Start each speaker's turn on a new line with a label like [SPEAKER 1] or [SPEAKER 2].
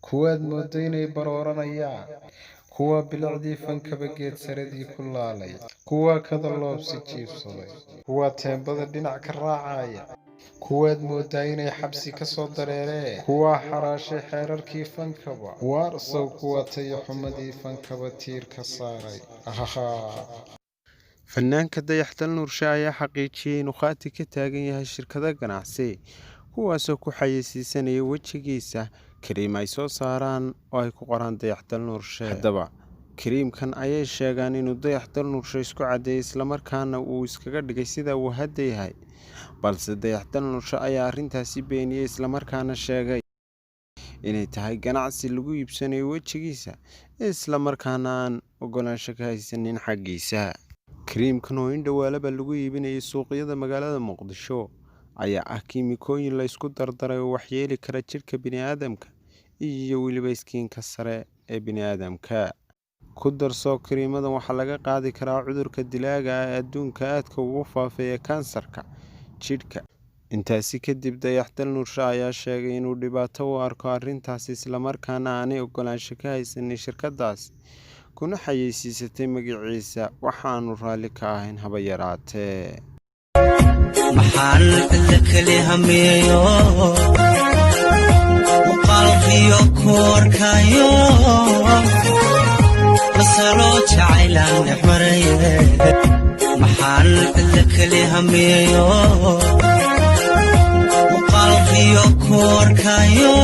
[SPEAKER 1] kuwaad moodo inay barooranayaan, kuwa bilicdii fankaba geed saradii ku laalay, kuwa kada loobsi jiibsaday, kuwa teembada dhinac ka raacaya, kuwaad moodaa inay xabsi ka soo dareereen, kuwa xaraashay xeerarkii fankaba, waarsow kuwa tayo xumadii fankaba tiir ka saaray.
[SPEAKER 2] fanaanka dayaxdal nuurshe ayaa xaqiijiyey inuu khaati ka taagan yahay shirkado ganacsi kuwaasoo ku xayeysiisanaya wejigiisa kariim ay soo saaraan oo ay ku qoraan dayaxdal nuurshe. haddaba kariimkan ayay sheegaan inuu dayaxdal nuurshe isku caddeeyey islamarkaana uu iskaga dhigay sida uu hadda yahay, balse dayaxdal nuurshe ayaa arrintaasi beeniyey islamarkaana sheegay inay tahay ganacsi lagu iibsanayo wejigiisa islamarkaana aan ogolaansho ka haysanin xaggiisa. kariimkan oo in dhowaalaba lagu iibinayay suuqyada magaalada muqdisho ayaa ah kiimikooyin la isku dardaray oo waxyeeli kara jidhka bini'aadamka iyo weliba iskiinka sare ee bini'aadamka. ku darsoo kariimadan waxaa laga qaadi karaa cudurka dilaaga ah ee adduunka aadka ugu faafay ee kansarka jidhka. intaasi kadib dayaxdal nuurshe ayaa sheegay inuu dhibaato u arko arrintaasi islamarkaana aanay ogolaansho ka haysanin shirkadaas kuna xayeysiisatay magaciisa waxaanu raalli ka ahayn haba yaraatee.
[SPEAKER 3] maxaan cidla keli hameeyo muuqaalkiyo koorkayo masaloo jacaylaan dhex maraye. maxaan cidla keli hameeyo muuqaalkiyo koorkayo